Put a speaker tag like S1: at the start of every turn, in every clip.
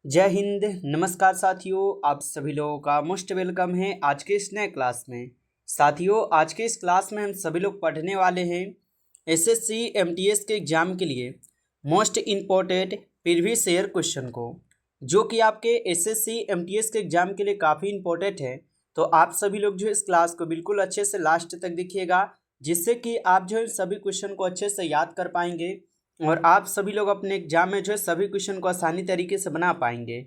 S1: जय हिंद। नमस्कार साथियों, आप सभी लोगों का मोस्ट वेलकम है आज के इस नए क्लास में। साथियों, आज के इस क्लास में हम सभी लोग पढ़ने वाले हैं एसएससी एमटीएस के एग्ज़ाम के लिए most important previous year question को, जो कि आपके एसएससी एमटीएस के एग्ज़ाम के लिए काफ़ी इंपॉर्टेंट है। तो आप सभी लोग जो है इस क्लास को बिल्कुल अच्छे से लास्ट तक देखिएगा, जिससे कि आप जो है सभी क्वेश्चन को अच्छे से याद कर पाएंगे और आप सभी लोग अपने एग्जाम में जो है सभी क्वेश्चन को आसानी तरीके से बना पाएंगे।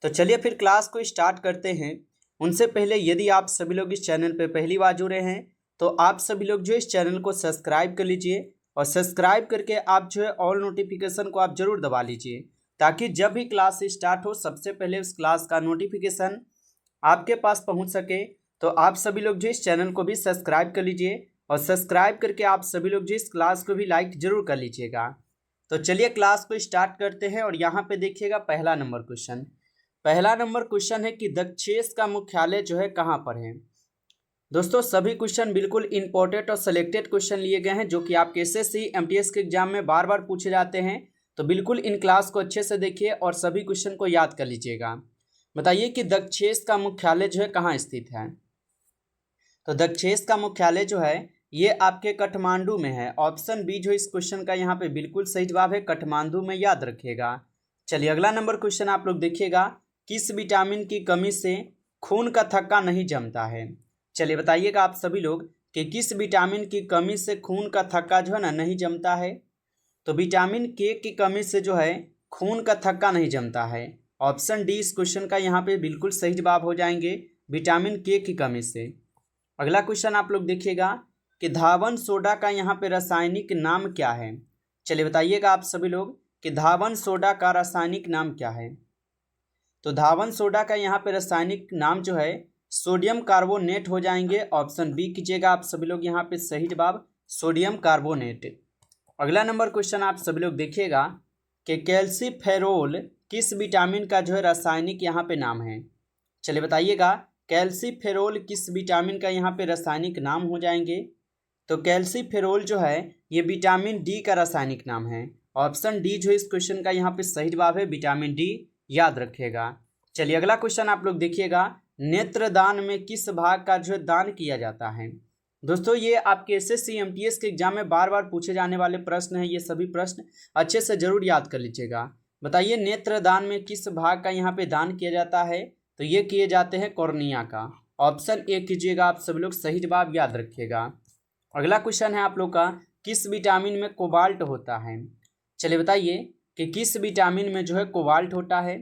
S1: तो चलिए फिर क्लास को स्टार्ट करते हैं। उनसे पहले यदि आप सभी लोग इस चैनल पर पहली बार जुड़े हैं तो आप सभी लोग जो इस चैनल को सब्सक्राइब कर लीजिए और सब्सक्राइब करके आप जो है ऑल नोटिफिकेशन को आप जरूर दबा लीजिए, ताकि जब भी क्लास स्टार्ट हो सबसे पहले उस क्लास का नोटिफिकेशन आपके पास पहुंच सके। तो आप सभी लोग जो इस चैनल को भी सब्सक्राइब कर लीजिए और सब्सक्राइब करके आप सभी लोग जो इस क्लास को भी लाइक जरूर कर लीजिएगा। तो चलिए क्लास को स्टार्ट करते हैं और यहाँ पे देखिएगा पहला नंबर क्वेश्चन है कि दक्षेस का मुख्यालय जो है कहाँ पर है। दोस्तों, सभी क्वेश्चन बिल्कुल इंपॉर्टेंट और सिलेक्टेड क्वेश्चन लिए गए हैं, जो कि आपके एसएससी एमटीएस के एग्जाम में बार बार पूछे जाते हैं। तो बिल्कुल इन क्लास को अच्छे से देखिए और सभी क्वेश्चन को याद कर लीजिएगा। बताइए कि दक्षेस का मुख्यालय जो है कहाँ स्थित है। तो दक्षेस का मुख्यालय जो है ये आपके काठमांडू में है। ऑप्शन बी जो इस क्वेश्चन का यहाँ पे बिल्कुल सही जवाब है, काठमांडू में, याद रखिएगा। चलिए अगला नंबर क्वेश्चन आप लोग देखिएगा, किस विटामिन की कमी से खून का थक्का नहीं जमता है। चलिए बताइएगा आप सभी लोग कि किस विटामिन की कमी से खून का थक्का जो है ना नहीं जमता है। तो विटामिन के की कमी से जो है खून का थक्का नहीं जमता है। ऑप्शन डी इस क्वेश्चन का यहाँ पे बिल्कुल सही जवाब हो जाएंगे, विटामिन के की कमी से। अगला क्वेश्चन आप लोग देखिएगा कि धावन सोडा का यहाँ पे रासायनिक नाम क्या है। चलिए बताइएगा आप सभी लोग कि धावन सोडा का रासायनिक नाम क्या है। तो धावन सोडा का यहाँ पे रासायनिक नाम जो है सोडियम कार्बोनेट हो जाएंगे। ऑप्शन बी कीजिएगा आप सभी लोग यहाँ पे सही जवाब, सोडियम कार्बोनेट। अगला नंबर क्वेश्चन आप सभी लोग देखिएगा कि कैल्सीफेरोल किस विटामिन का जो है रासायनिक यहाँ पे नाम है। चलिए बताइएगा कैल्सीफेरोल किस विटामिन का यहाँ पे रासायनिक नाम हो जाएंगे। तो कैल्सीफेरोल जो है ये विटामिन डी का रासायनिक नाम है। ऑप्शन डी जो इस क्वेश्चन का यहाँ पे सही जवाब है, विटामिन डी, याद रखिएगा। चलिए अगला क्वेश्चन आप लोग देखिएगा, नेत्रदान में किस भाग का जो है दान किया जाता है। दोस्तों, ये आपके एसएससी एमटीएस के एग्जाम में बार बार पूछे जाने वाले प्रश्न है। ये सभी प्रश्न अच्छे से जरूर याद कर लीजिएगा। बताइए नेत्रदान में किस भाग का यहाँ पे दान किया जाता है। तो ये किए जाते हैं कॉर्निया का। ऑप्शन ए कीजिएगा आप सभी लोग, सही जवाब, याद रखिएगा। अगला क्वेश्चन है आप लोग का, किस विटामिन में कोबाल्ट होता है। चलिए बताइए कि किस विटामिन में जो है कोबाल्ट होता है।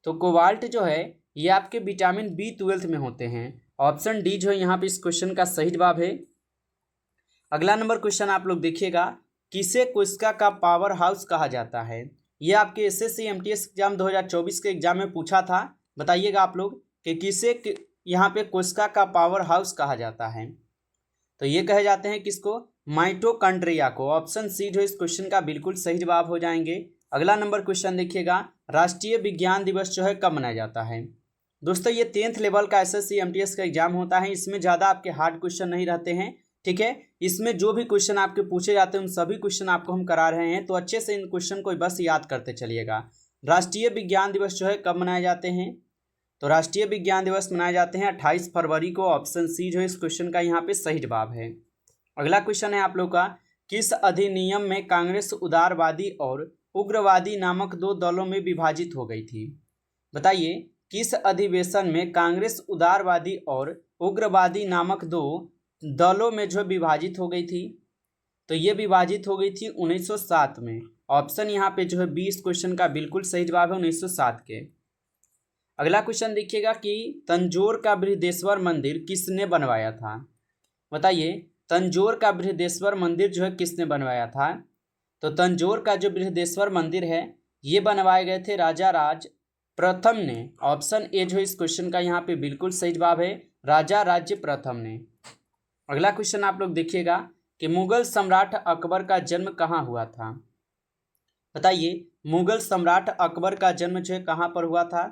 S1: तो कोबाल्ट जो है ये आपके विटामिन B12 में होते हैं। ऑप्शन डी जो है यहाँ पे इस क्वेश्चन का सही जवाब है। अगला नंबर क्वेश्चन आप लोग देखिएगा, किसे कोशिका का पावर हाउस कहा जाता है। ये आपके एसएससी एमटीएस एग्जाम 2024 के एग्जाम में पूछा था। बताइएगा आप लोग कि किसे यहाँ पे कोशिका का पावर हाउस कहा जाता है। तो ये कहे जाते हैं किसको, माइटोकॉन्ड्रिया को। ऑप्शन सी जो इस क्वेश्चन का बिल्कुल सही जवाब हो जाएंगे। अगला नंबर क्वेश्चन देखिएगा, राष्ट्रीय विज्ञान दिवस जो है कब मनाया जाता है। दोस्तों, ये 10th लेवल का एसएससी एमटीएस का एग्जाम होता है। इसमें ज़्यादा आपके हार्ड क्वेश्चन नहीं रहते हैं, ठीक है। इसमें जो भी क्वेश्चन आपके पूछे जाते हैं उन सभी क्वेश्चन आपको हम करा रहे हैं, तो अच्छे से इन क्वेश्चन को बस याद करते चलिएगा। राष्ट्रीय विज्ञान दिवस जो है कब मनाए जाते हैं। तो राष्ट्रीय विज्ञान दिवस मनाए जाते हैं 28 फरवरी को। ऑप्शन सी जो है इस क्वेश्चन का यहाँ पे सही जवाब है। अगला क्वेश्चन है आप लोग का, किस अधिनियम में कांग्रेस उदारवादी और उग्रवादी नामक दो दलों में विभाजित हो गई थी। बताइए किस अधिवेशन में कांग्रेस उदारवादी और उग्रवादी नामक दो दलों में जो विभाजित हो गई थी। तो ये विभाजित हो गई थी 1907 में। ऑप्शन यहाँ पे जो है 20 क्वेश्चन का बिल्कुल सही जवाब है, 1907 के। अगला क्वेश्चन देखिएगा कि तंजौर का बृहदेश्वर मंदिर किसने बनवाया था। बताइए तंजौर का बृहदेश्वर मंदिर जो है किसने बनवाया था। तो तंजौर का जो बृहदेश्वर मंदिर है ये बनवाए गए थे राजा राज प्रथम ने। ऑप्शन ए जो इस क्वेश्चन का यहाँ पे बिल्कुल सही जवाब है, राजा राज्य प्रथम ने। अगला क्वेश्चन आप लोग देखिएगा कि मुगल सम्राट अकबर का जन्म कहाँ हुआ था। बताइए मुगल सम्राट अकबर का जन्म जो है कहाँ पर हुआ था।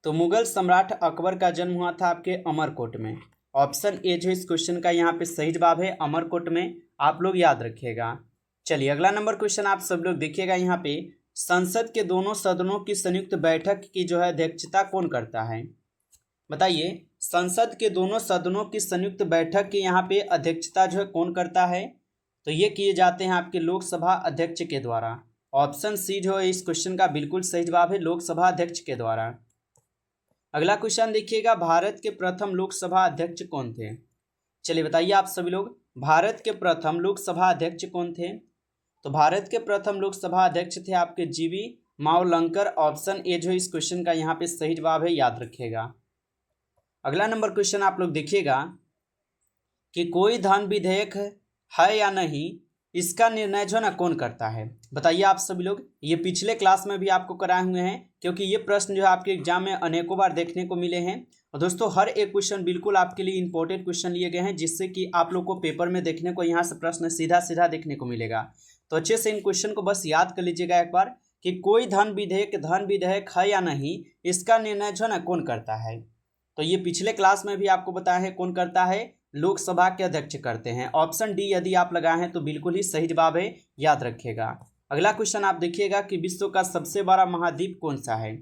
S1: तो मुगल सम्राट अकबर का जन्म हुआ था आपके अमरकोट में। ऑप्शन ए जो इस क्वेश्चन का यहाँ पे सही जवाब है, अमरकोट में, आप लोग याद रखिएगा। चलिए अगला नंबर क्वेश्चन आप सब लोग देखिएगा, यहाँ पे संसद के दोनों सदनों की संयुक्त बैठक की जो है अध्यक्षता कौन करता है? बताइए, संसद के दोनों सदनों की संयुक्त बैठक की यहाँ पे अध्यक्षता जो है कौन करता है? तो ये किए जाते हैं आपके लोकसभा अध्यक्ष के द्वारा। ऑप्शन सी जो है इस क्वेश्चन का बिल्कुल सही जवाब है, लोकसभा अध्यक्ष के द्वारा। अगला क्वेश्चन देखिएगा, भारत के प्रथम लोकसभा अध्यक्ष कौन थे? चलिए बताइए आप सभी लोग, भारत के प्रथम लोकसभा अध्यक्ष कौन थे? तो भारत के प्रथम लोकसभा अध्यक्ष थे आपके जीवी मावलंकर। ऑप्शन ए जो इस क्वेश्चन का यहाँ पे सही जवाब है, याद रखिएगा। अगला नंबर क्वेश्चन आप लोग देखिएगा कि कोई धन विधेयक है या नहीं, इसका निर्णय जो है ना कौन करता है? बताइए आप सभी लोग, ये पिछले क्लास में भी आपको कराए हुए हैं, क्योंकि ये प्रश्न जो है आपके एग्जाम में अनेकों बार देखने को मिले हैं। और दोस्तों हर एक क्वेश्चन बिल्कुल आपके लिए इंपॉर्टेंट क्वेश्चन लिए गए हैं, जिससे कि आप लोग को पेपर में देखने को यहाँ से प्रश्न सीधा सीधा देखने को मिलेगा। तो अच्छे से इन क्वेश्चन को बस याद कर लीजिएगा एक बार कि कोई धन विधेयक है या नहीं, इसका निर्णय जो है ना कौन करता है? तो ये पिछले क्लास में भी आपको बताया है कौन करता है, लोकसभा के अध्यक्ष करते हैं। ऑप्शन डी यदि आप लगाए हैं तो बिल्कुल ही सही जवाब है, याद रखिएगा। अगला क्वेश्चन आप देखिएगा कि विश्व का सबसे बड़ा महाद्वीप कौन सा है?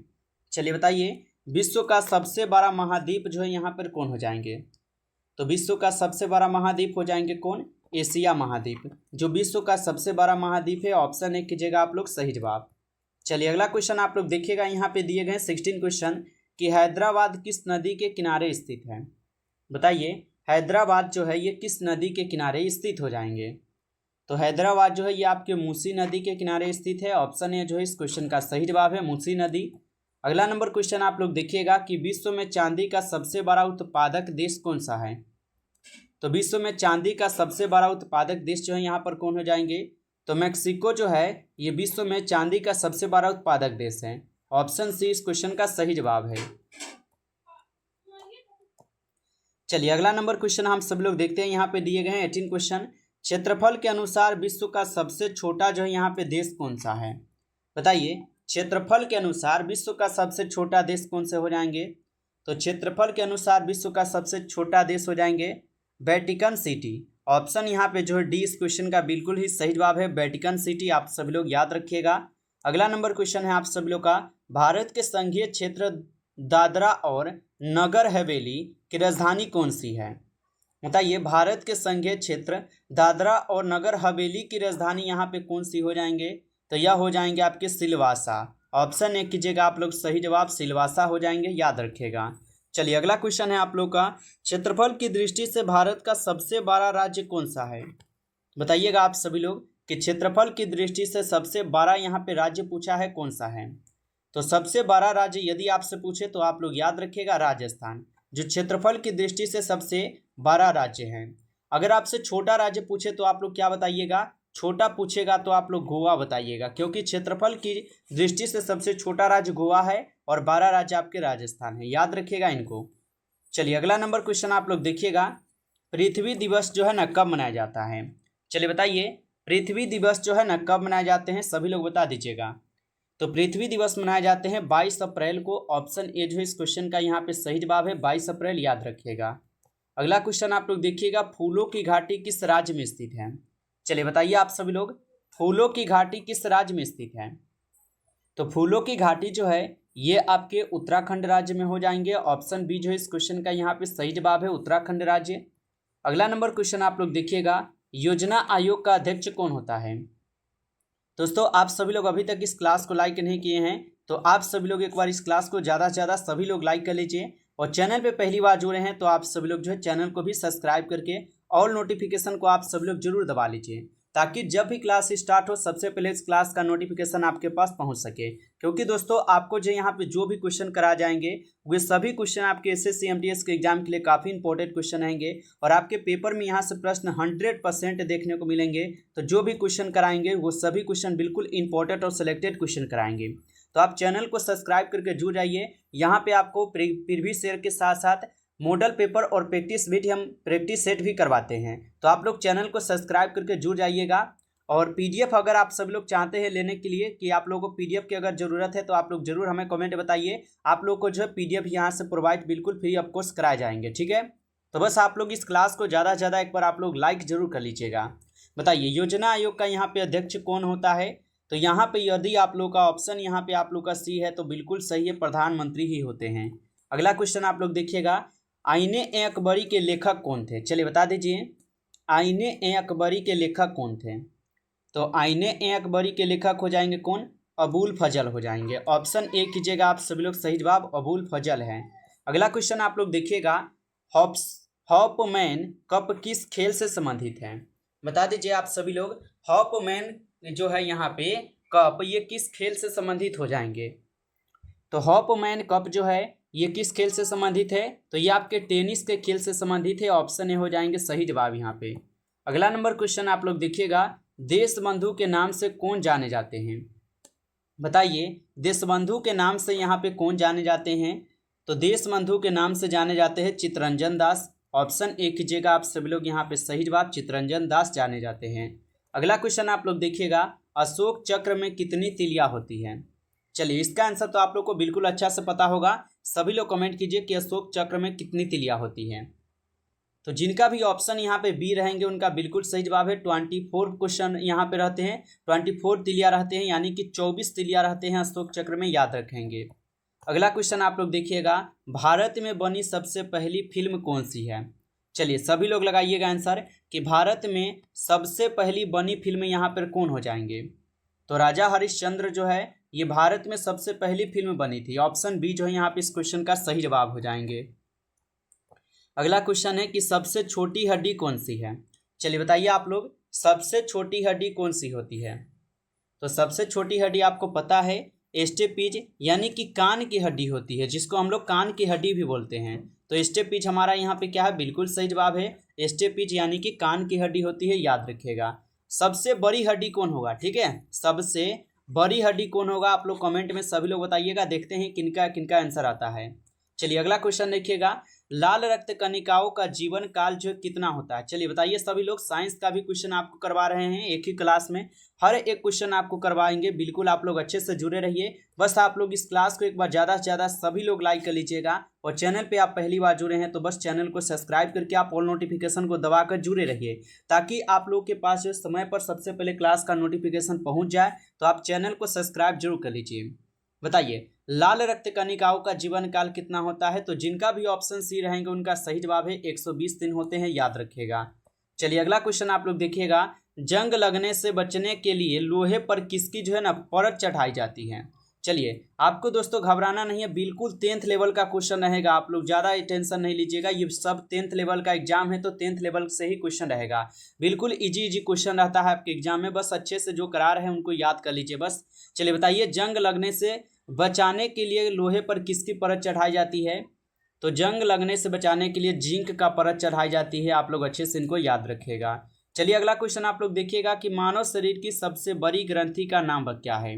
S1: चलिए बताइए, विश्व का सबसे बड़ा महाद्वीप जो है यहाँ पर कौन हो जाएंगे? तो विश्व का सबसे बड़ा महाद्वीप हो जाएंगे कौन? एशिया महाद्वीप, जो विश्व का सबसे बड़ा महाद्वीप है। ऑप्शन ए कीजिएगा आप लोग सही जवाब। चलिए अगला क्वेश्चन आप लोग देखिएगा, यहाँ पे दिए गए 16 क्वेश्चन कि हैदराबाद किस नदी के किनारे स्थित है? बताइए, हैदराबाद जो है ये किस नदी के किनारे स्थित हो जाएंगे? तो हैदराबाद जो है ये आपके मूसी नदी के किनारे स्थित है। ऑप्शन ए जो है इस क्वेश्चन का सही जवाब है, मूसी नदी। अगला नंबर क्वेश्चन आप लोग देखिएगा कि विश्व में चांदी का सबसे बड़ा उत्पादक देश कौन सा है? तो विश्व में चांदी का सबसे बड़ा उत्पादक देश जो है यहाँ पर कौन हो जाएंगे? तो मैक्सिको जो है ये विश्व में चांदी का सबसे बड़ा उत्पादक देश है। ऑप्शन सी इस क्वेश्चन का सही जवाब है। चलिए अगला नंबर क्वेश्चन हम सब लोग देखते हैं, यहाँ पे दिए गए हैं 18 क्वेश्चन। क्षेत्रफल के अनुसार विश्व का सबसे छोटा जो है यहाँ पे देश कौन सा है? बताइए, क्षेत्रफल के अनुसार विश्व का सबसे छोटा देश कौन से हो जाएंगे? तो क्षेत्रफल के अनुसार विश्व का सबसे छोटा देश हो जाएंगे वेटिकन सिटी। ऑप्शन यहाँ पे जो है डी इस क्वेश्चन का बिल्कुल ही सही जवाब है, वेटिकन सिटी। आप सभी लोग याद रखिएगा। अगला नंबर क्वेश्चन है आप सभी लोग का, भारत के संघीय क्षेत्र दादरा और नगर हवेली की राजधानी कौन सी है? बताइए, भारत के संघीय क्षेत्र दादरा और नगर हवेली की राजधानी यहाँ पे कौन सी हो जाएंगे? तो यह हो जाएंगे आपके सिलवासा। ऑप्शन ए कीजिएगा आप लोग सही जवाब, सिलवासा हो जाएंगे, याद रखिएगा। चलिए अगला क्वेश्चन है आप लोग का, क्षेत्रफल की दृष्टि से भारत का सबसे बड़ा राज्य कौन सा है? बताइएगा आप सभी लोग कि क्षेत्रफल की दृष्टि से सबसे बड़ा यहाँ पे राज्य पूछा है, कौन सा है? तो सबसे बड़ा राज्य यदि आपसे पूछे तो आप लोग याद रखिएगा राजस्थान, जो क्षेत्रफल की दृष्टि से सबसे बड़ा राज्य है। अगर आपसे छोटा राज्य पूछे तो आप लोग क्या बताइएगा? छोटा पूछेगा तो आप लोग गोवा बताइएगा, क्योंकि क्षेत्रफल की दृष्टि से सबसे छोटा राज्य गोवा है और 12 राज्य आपके राजस्थान है, याद रखिएगा इनको। चलिए अगला नंबर क्वेश्चन आप लोग देखिएगा, पृथ्वी दिवस जो है ना कब मनाया जाता है? चलिए बताइए, पृथ्वी दिवस जो है ना कब मनाए जाते हैं, सभी लोग बता दीजिएगा। तो पृथ्वी दिवस मनाए जाते हैं 22 अप्रैल को। ऑप्शन ए जो है इस क्वेश्चन का यहाँ पे सही जवाब है, 22 अप्रैल, याद रखिएगा। अगला क्वेश्चन आप लोग देखिएगा, फूलों की घाटी किस राज्य में स्थित है? चलिए बताइए आप सभी लोग, फूलों की घाटी किस राज्य में स्थित है? तो फूलों की घाटी जो है ये आपके उत्तराखंड राज्य में हो जाएंगे। ऑप्शन बी जो है इस क्वेश्चन का यहाँ पे सही जवाब है, उत्तराखंड राज्य। अगला नंबर क्वेश्चन आप लोग देखिएगा, योजना आयोग का अध्यक्ष कौन होता है? दोस्तों आप सभी लोग अभी तक इस क्लास को लाइक नहीं किए हैं तो आप सभी लोग एक बार इस क्लास को ज़्यादा से ज़्यादा सभी लोग लाइक कर लीजिए, और चैनल पे पहली बार जुड़े हैं तो आप सभी लोग जो है चैनल को भी सब्सक्राइब करके ऑल नोटिफिकेशन को आप सभी लोग जरूर दबा लीजिए, ताकि जब भी क्लास स्टार्ट हो सबसे पहले इस क्लास का नोटिफिकेशन आपके पास पहुंच सके। क्योंकि दोस्तों आपको जो यहाँ पे जो भी क्वेश्चन करा जाएंगे वे सभी क्वेश्चन आपके एसएससी एमटीएस के एग्जाम के लिए काफ़ी इंपॉर्टेंट क्वेश्चन रहेंगे, और आपके पेपर में यहाँ से प्रश्न 100% देखने को मिलेंगे। तो जो भी क्वेश्चन कराएंगे वो सभी क्वेश्चन बिल्कुल इंपॉर्टेंट और सिलेक्टेड क्वेश्चन कराएंगे। तो आप चैनल को सब्सक्राइब करके जुड़ जाइए। यहाँ पे आपको प्रीवियस ईयर के साथ साथ मॉडल पेपर और प्रैक्टिस सेट भी करवाते हैं। तो आप लोग चैनल को सब्सक्राइब करके जुड़ जाइएगा। और पीडीएफ अगर आप सब लोग चाहते हैं लेने के लिए कि आप लोगों को पीडीएफ की अगर ज़रूरत है तो आप लोग जरूर हमें कमेंट बताइए। आप लोग को जो है पीडीएफ यहाँ से प्रोवाइड बिल्कुल फ्री ऑफ कॉस्ट कराए जाएंगे, ठीक है। तो बस आप लोग इस क्लास को ज़्यादा से ज़्यादा एक बार आप लोग लाइक जरूर कर लीजिएगा। बताइए, योजना आयोग का यहाँ पे अध्यक्ष कौन होता है? तो यहाँ पे यदि आप लोग का ऑप्शन यहाँ पे आप लोग का सी है तो बिल्कुल सही है, प्रधानमंत्री ही होते हैं। अगला क्वेश्चन आप लोग देखिएगा, आईने ए अकबरी के लेखक कौन थे? चलिए बता दीजिए, आईने ए अकबरी के लेखक कौन थे? तो आईने ए अकबरी के लेखक हो जाएंगे कौन? अबुल फजल हो जाएंगे। ऑप्शन ए कीजिएगा आप सभी लोग, सही जवाब अबुल फजल है। अगला क्वेश्चन आप लोग देखिएगा, हॉपमैन कप किस खेल से संबंधित है? बता दीजिए आप सभी लोग, हॉपमैन जो है यहाँ पे कप, ये किस खेल से संबंधित हो जाएंगे? तो हॉपमैन कप जो है ये किस खेल से संबंधित है? तो ये आपके टेनिस के खेल से संबंधित है। ऑप्शन ए हो जाएंगे सही जवाब यहाँ पे। अगला नंबर क्वेश्चन आप लोग देखिएगा, देशबंधु के नाम से कौन जाने जाते हैं? बताइए, देशबंधु के नाम से यहाँ पे कौन जाने जाते हैं? तो देशबंधु के नाम से जाने जाते हैं चित्तरंजन दास। ऑप्शन ए कीजिएगा आप सभी लोग, यहाँ पे सही जवाब चित्तरंजन दास जाने जाते हैं। अगला क्वेश्चन आप लोग देखिएगा, अशोक चक्र में कितनी तिलियां होती हैं? चलिए इसका आंसर तो आप लोग को बिल्कुल अच्छा से पता होगा। सभी लोग कमेंट कीजिए कि अशोक चक्र में कितनी तिलियां होती हैं। तो जिनका भी ऑप्शन यहाँ पे बी रहेंगे उनका बिल्कुल सही जवाब है। 24 क्वेश्चन यहाँ पे रहते हैं, 24 तिलियां रहते हैं, यानी कि 24 तिलियां रहते हैं अशोक चक्र में, याद रखेंगे। अगला क्वेश्चन आप लोग देखिएगा, भारत में बनी सबसे पहली फिल्म कौन सी है? चलिए सभी लोग लगाइएगा आंसर कि भारत में सबसे पहली बनी फिल्म यहाँ पर कौन हो जाएंगे? तो राजा हरिश्चंद्र जो है ये भारत में सबसे पहली फिल्म बनी थी। ऑप्शन बी जो है यहाँ पे इस क्वेश्चन का सही जवाब हो जाएंगे। अगला क्वेश्चन है कि सबसे छोटी हड्डी कौन सी है? चलिए बताइए आप लोग, सबसे छोटी हड्डी कौन सी होती है? तो सबसे छोटी हड्डी आपको पता है स्टेपिज, यानी कि कान की हड्डी होती है, जिसको हम लोग कान की हड्डी भी बोलते हैं। तो स्टेपिज हमारा यहाँ पे क्या है? बिल्कुल सही जवाब है स्टेपिज, यानी कि कान की हड्डी होती है, याद रखिएगा। सबसे बड़ी हड्डी कौन होगा? ठीक है, सबसे बड़ी हड्डी कौन होगा? आप लोग कमेंट में सभी लोग बताइएगा, देखते हैं किनका किनका आंसर आता है। चलिए अगला क्वेश्चन देखिएगा, लाल रक्त कणिकाओं का जीवन काल जो कितना होता है? चलिए बताइए सभी लोग, साइंस का भी क्वेश्चन आपको करवा रहे हैं एक ही क्लास में, हर एक क्वेश्चन आपको करवाएंगे, बिल्कुल आप लोग अच्छे से जुड़े रहिए। बस आप लोग इस क्लास को एक बार ज़्यादा से ज़्यादा सभी लोग लाइक कर लीजिएगा, और चैनल पे आप पहली बार जुड़े हैं तो बस चैनल को सब्सक्राइब करके आप ऑल नोटिफिकेशन को दबाकर जुड़े रहिए, ताकि आप लोग के पास जो समय पर सबसे पहले क्लास का नोटिफिकेशन पहुँच जाए। तो आप चैनल को सब्सक्राइब जरूर कर लीजिए। बताइए, लाल रक्त कणिकाओं का जीवन काल कितना होता है? तो जिनका भी ऑप्शन सी रहेंगे उनका सही जवाब है 120 दिन होते हैं, याद रखिएगा। चलिए अगला क्वेश्चन आप लोग देखिएगा, जंग लगने से बचने के लिए लोहे पर किसकी जो है ना परत चढ़ाई जाती है? चलिए आपको दोस्तों घबराना नहीं है, बिल्कुल 10th लेवल का क्वेश्चन रहेगा, आप लोग ज़्यादा टेंशन नहीं लीजिएगा। ये सब 10th लेवल का एग्जाम है तो 10th लेवल से ही क्वेश्चन रहेगा, बिल्कुल इजी क्वेश्चन रहता है आपके एग्जाम में, बस अच्छे से जो करा रहे हैं उनको याद कर लीजिए बस। चलिए बताइए, जंग लगने से बचाने के लिए लोहे पर किसकी परत चढ़ाई जाती है? तो जंग लगने से बचाने के लिए जिंक का परत चढ़ाई जाती है, आप लोग अच्छे से इनको याद रखिएगा। चलिए अगला क्वेश्चन आप लोग देखिएगा कि मानव शरीर की सबसे बड़ी ग्रंथि का नाम क्या है?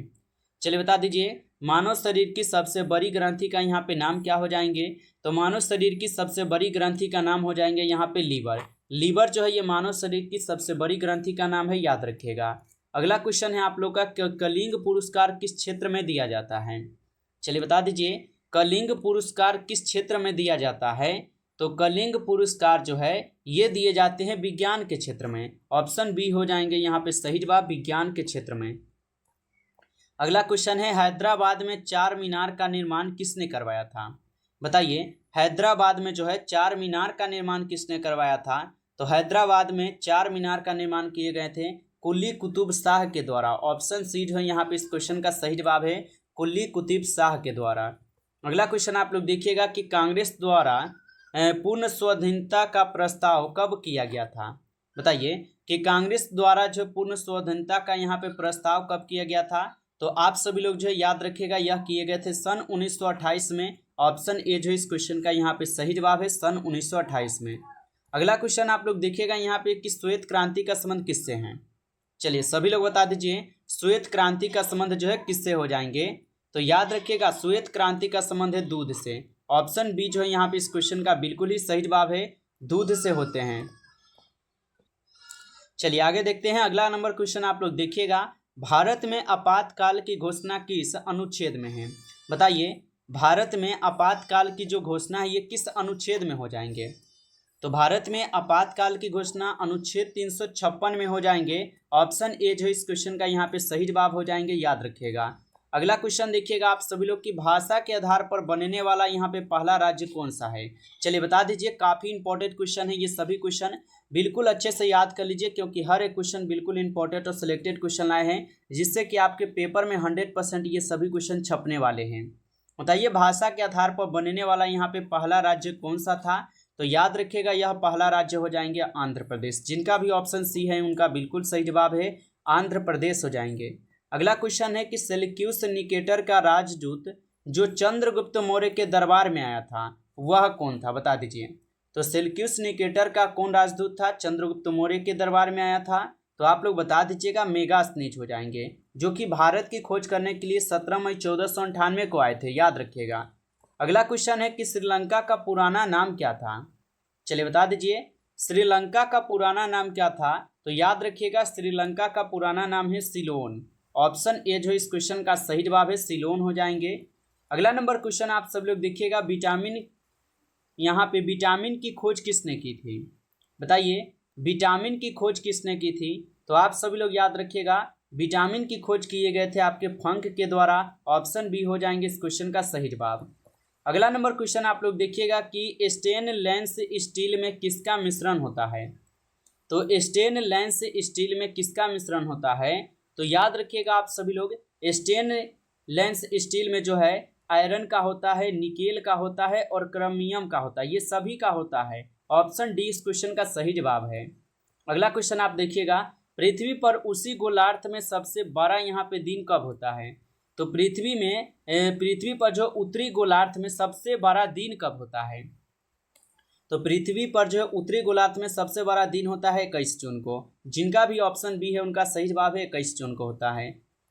S1: चलिए बता दीजिए, मानव शरीर की सबसे बड़ी ग्रंथि का यहाँ पे नाम क्या हो जाएंगे? तो मानव शरीर की सबसे बड़ी ग्रंथि का नाम हो जाएंगे यहाँ पे लीवर। लीवर जो है ये मानव शरीर की सबसे बड़ी ग्रंथि का नाम है, याद रखिएगा। अगला क्वेश्चन है आप लोग का, कलिंग पुरस्कार किस क्षेत्र में दिया जाता है? चलिए बता दीजिए, कलिंग पुरस्कार किस क्षेत्र में दिया जाता है? तो कलिंग पुरस्कार जो है ये दिए जाते हैं विज्ञान के क्षेत्र में। ऑप्शन बी हो जाएंगे यहाँ पे सही जवाब, विज्ञान के क्षेत्र में। अगला क्वेश्चन है, हैदराबाद में चार मीनार का निर्माण किसने करवाया था? बताइए, हैदराबाद में जो है चार मीनार का निर्माण किसने करवाया था? तो हैदराबाद में चार मीनार का निर्माण किए गए थे कुली कुतुब शाह के द्वारा। ऑप्शन सी जो है यहाँ पे इस क्वेश्चन का सही जवाब है, कुली कुतुब शाह के द्वारा। अगला क्वेश्चन आप लोग देखिएगा कि कांग्रेस द्वारा पूर्ण स्वाधीनता का प्रस्ताव कब किया गया था? बताइए कि कांग्रेस द्वारा जो पूर्ण स्वाधीनता का यहाँ पे प्रस्ताव कब किया गया था? तो आप सभी लोग जो है याद रखिएगा, यह किए गए थे सन 1928 में। ऑप्शन ए जो इस क्वेश्चन का यहाँ पे सही जवाब है, सन 1928 में। अगला क्वेश्चन आप लोग देखिएगा यहाँ पे कि श्वेत क्रांति का संबंध किससे है? चलिए सभी लोग बता दीजिए, श्वेत क्रांति का संबंध जो है किससे हो जाएंगे? तो याद रखिएगा, श्वेत क्रांति का संबंध है दूध से। ऑप्शन बी जो है यहाँ पे इस क्वेश्चन का बिल्कुल ही सही जवाब है, दूध से होते हैं। चलिए आगे देखते हैं, अगला नंबर क्वेश्चन आप लोग देखिएगा, भारत में आपातकाल की घोषणा किस अनुच्छेद में है? बताइए, भारत में आपातकाल की जो घोषणा है ये किस अनुच्छेद में हो जाएंगे? तो भारत में आपातकाल की घोषणा अनुच्छेद 356 में हो जाएंगे। ऑप्शन ए जो इस क्वेश्चन का यहाँ पे सही जवाब हो जाएंगे, याद रखिएगा। अगला क्वेश्चन देखिएगा आप सभी लोग की, भाषा के आधार पर बनने वाला यहाँ पे पहला राज्य कौन सा है। चलिए बता दीजिए, काफी इंपॉर्टेंट क्वेश्चन है ये सभी क्वेश्चन, बिल्कुल अच्छे से याद कर लीजिए क्योंकि हर एक क्वेश्चन बिल्कुल इंपॉर्टेंट और सिलेक्टेड क्वेश्चन आए हैं जिससे कि आपके पेपर में 100% ये सभी क्वेश्चन छपने वाले हैं। बताइए भाषा के आधार पर बनने वाला यहाँ पे पहला राज्य कौन सा था। तो याद रखिएगा यह पहला राज्य हो जाएंगे आंध्र प्रदेश। जिनका भी ऑप्शन सी है उनका बिल्कुल सही जवाब है आंध्र प्रदेश हो जाएंगे। अगला क्वेश्चन है कि सेल्यूकस निकेटर का राजदूत जो चंद्रगुप्त मौर्य के दरबार में आया था वह कौन था, बता दीजिए। तो सेल्यूकस निकेटर का कौन राजदूत था, चंद्रगुप्त मौर्य के दरबार में आया था। तो आप लोग बता दीजिएगा मेगास्थनीज हो जाएंगे, जो कि भारत की खोज करने के लिए 17 मई 1498 को आए थे, याद रखिएगा। अगला क्वेश्चन है कि श्रीलंका का पुराना नाम क्या था। चलिए बता दीजिए श्रीलंका का पुराना नाम क्या था। तो याद रखिएगा श्रीलंका का पुराना नाम है सिलोन। ऑप्शन ए जो इस क्वेश्चन का सही जवाब है सिलोन हो जाएंगे। अगला नंबर क्वेश्चन आप सब लोग देखिएगा, विटामिन, यहाँ पे विटामिन की खोज किसने की थी, बताइए विटामिन की खोज किसने की थी। तो आप सभी लोग याद रखिएगा विटामिन की खोज किए गए थे आपके फंक के द्वारा। ऑप्शन बी हो जाएंगे इस क्वेश्चन का सही जवाब। अगला नंबर क्वेश्चन आप लोग देखिएगा कि स्टेनलेस स्टील में किसका मिश्रण होता है। तो स्टेनलेस स्टील में किसका मिश्रण होता है। तो याद रखिएगा आप सभी लोग स्टेनलेस स्टील में जो है आयरन का होता है, निकेल का होता है और क्रोमियम का होता है, ये सभी का होता है। ऑप्शन डी इस क्वेश्चन का सही जवाब है। अगला क्वेश्चन आप देखिएगा, पृथ्वी पर उसी गोलार्ध में सबसे बड़ा यहाँ पे दिन कब होता है। तो पृथ्वी पर जो उत्तरी गोलार्ध में सबसे बड़ा दिन कब होता है। तो पृथ्वी पर जो उत्तरी गोलार्ध में सबसे बड़ा दिन होता है 21 जून को। जिनका भी ऑप्शन बी है उनका सही जवाब है 21 जून को होता है।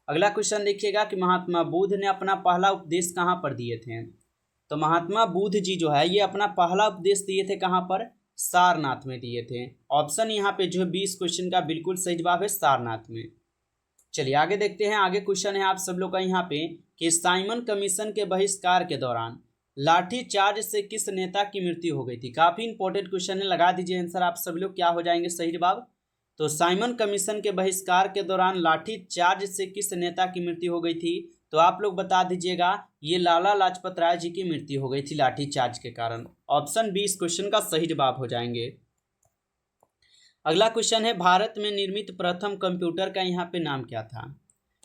S1: अगला क्वेश्चन देखिएगा कि महात्मा बुद्ध ने अपना पहला उपदेश कहाँ पर दिए थे। तो महात्मा बुद्ध जी जो है ये अपना पहला उपदेश दिए थे कहाँ पर, सारनाथ में दिए थे। ऑप्शन यहाँ पे जो है 20 क्वेश्चन का बिल्कुल सही जवाब है सारनाथ में। चलिए आगे देखते हैं। आगे क्वेश्चन है आप सब लोग का यहाँ पे कि साइमन कमीशन के बहिष्कार के दौरान लाठी चार्ज से किस नेता की मृत्यु हो गई थी। काफी इंपॉर्टेंट क्वेश्चन है, लगा दीजिए आंसर आप सभी लोग, क्या हो जाएंगे सही जवाब। तो साइमन कमीशन के बहिष्कार के दौरान लाठी चार्ज से किस नेता की मृत्यु हो गई थी। तो आप लोग बता दीजिएगा ये लाला लाजपत राय जी की मृत्यु हो गई थी लाठी चार्ज के कारण। ऑप्शन बी इस क्वेश्चन का सही जवाब हो जाएंगे। अगला क्वेश्चन है, भारत में निर्मित प्रथम कंप्यूटर का यहाँ पे नाम क्या था।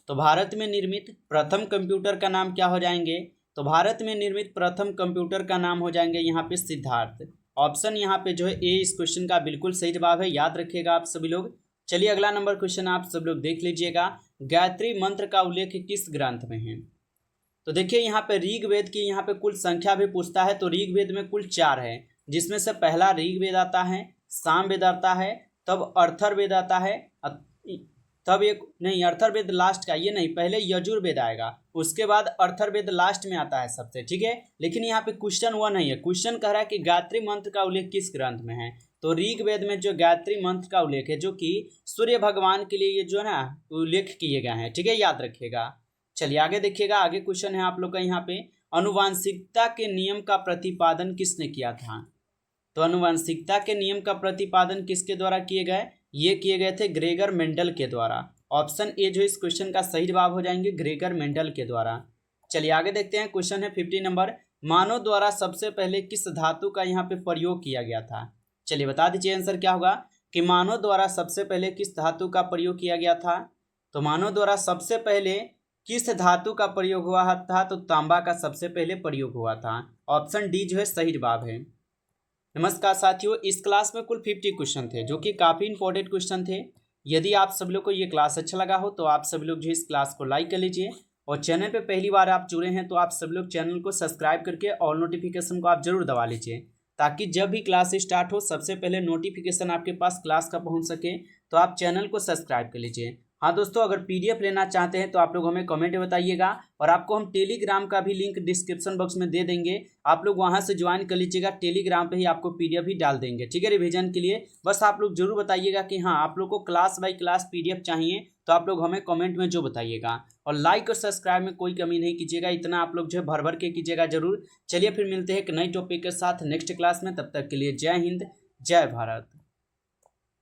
S1: तो भारत में निर्मित प्रथम कंप्यूटर का नाम क्या हो जाएंगे। तो भारत में निर्मित प्रथम कंप्यूटर का नाम हो जाएंगे यहाँ पे सिद्धार्थ। ऑप्शन यहाँ पे जो है ए इस क्वेश्चन का बिल्कुल सही जवाब है, याद रखिएगा आप सभी लोग। चलिए अगला नंबर क्वेश्चन आप सब लोग देख लीजिएगा, गायत्री मंत्र का उल्लेख किस ग्रंथ में है। तो देखिए यहाँ पे ऋग्वेद की यहाँ पे कुल संख्या भी पूछता है। तो ऋग्वेद में कुल 4 है, जिसमें से पहला ऋग्वेद आता है, सामवेद आता है, तब अर्थर्वेद आता है, तब एक नहीं अर्थर्वेद लास्ट का, ये नहीं, पहले यजुर्वेद आएगा, उसके बाद अर्थर्वेद लास्ट में आता है सबसे, ठीक है। लेकिन यहाँ पे क्वेश्चन हुआ नहीं है, क्वेश्चन कह रहा है कि गायत्री मंत्र का उल्लेख किस ग्रंथ में है। तो ऋग्वेद में जो गायत्री मंत्र का उल्लेख है, जो कि सूर्य भगवान के लिए ये जो है ना उल्लेख किए गए हैं, ठीक है, याद रखिएगा। चलिए आगे देखिएगा, आगे क्वेश्चन है आप लोग का यहाँ पे, अनुवांशिकता के नियम का प्रतिपादन किसने किया था। तो अनुवांशिकता के नियम का प्रतिपादन किसके द्वारा किए गए, ये किए गए थे ग्रेगर मेंडल के द्वारा। ऑप्शन ए जो इस क्वेश्चन का सही जवाब हो जाएंगे ग्रेगर मेंडल के द्वारा। चलिए आगे देखते हैं, क्वेश्चन है 50 नंबर, मानव द्वारा सबसे पहले किस धातु का यहाँ पे प्रयोग किया गया था। चलिए बता दीजिए आंसर क्या होगा कि मानव द्वारा सबसे पहले किस धातु का प्रयोग किया गया था। तो मानव द्वारा सबसे पहले किस धातु का प्रयोग हुआ था। तो तांबा का सबसे पहले प्रयोग हुआ था। ऑप्शन डी जो है सही जवाब है। नमस्कार साथियों, इस क्लास में कुल 50 क्वेश्चन थे जो कि काफ़ी इंपॉर्टेंट क्वेश्चन थे। यदि आप सब लोग को ये क्लास अच्छा लगा हो तो आप सब लोग जो इस क्लास को लाइक कर लीजिए, और चैनल पे पहली बार आप जुड़े हैं तो आप सब लोग चैनल को सब्सक्राइब करके ऑल नोटिफिकेशन को आप जरूर दबा लीजिए, ताकि जब भी क्लास स्टार्ट हो सबसे पहले नोटिफिकेशन आपके पास क्लास का पहुँच सके। तो आप चैनल को सब्सक्राइब कर लीजिए। हाँ दोस्तों, अगर PDF लेना चाहते हैं तो आप लोग हमें कमेंट में बताइएगा, और आपको हम टेलीग्राम का भी लिंक डिस्क्रिप्शन बॉक्स में दे देंगे, आप लोग वहां से ज्वाइन कर लीजिएगा। टेलीग्राम पे ही आपको PDF भी डाल देंगे, ठीक है, रिवीजन के लिए। बस आप लोग जरूर बताइएगा कि हाँ आप लोग को क्लास बाय क्लास PDF चाहिए, तो आप लोग हमें कमेंट में जो बताइएगा। और लाइक और सब्सक्राइब में कोई कमी नहीं कीजिएगा, इतना आप लोग जो है भर भर के कीजिएगा जरूर। चलिए फिर मिलते हैं एक नई टॉपिक के साथ नेक्स्ट क्लास में, तब तक के लिए जय हिंद जय भारत।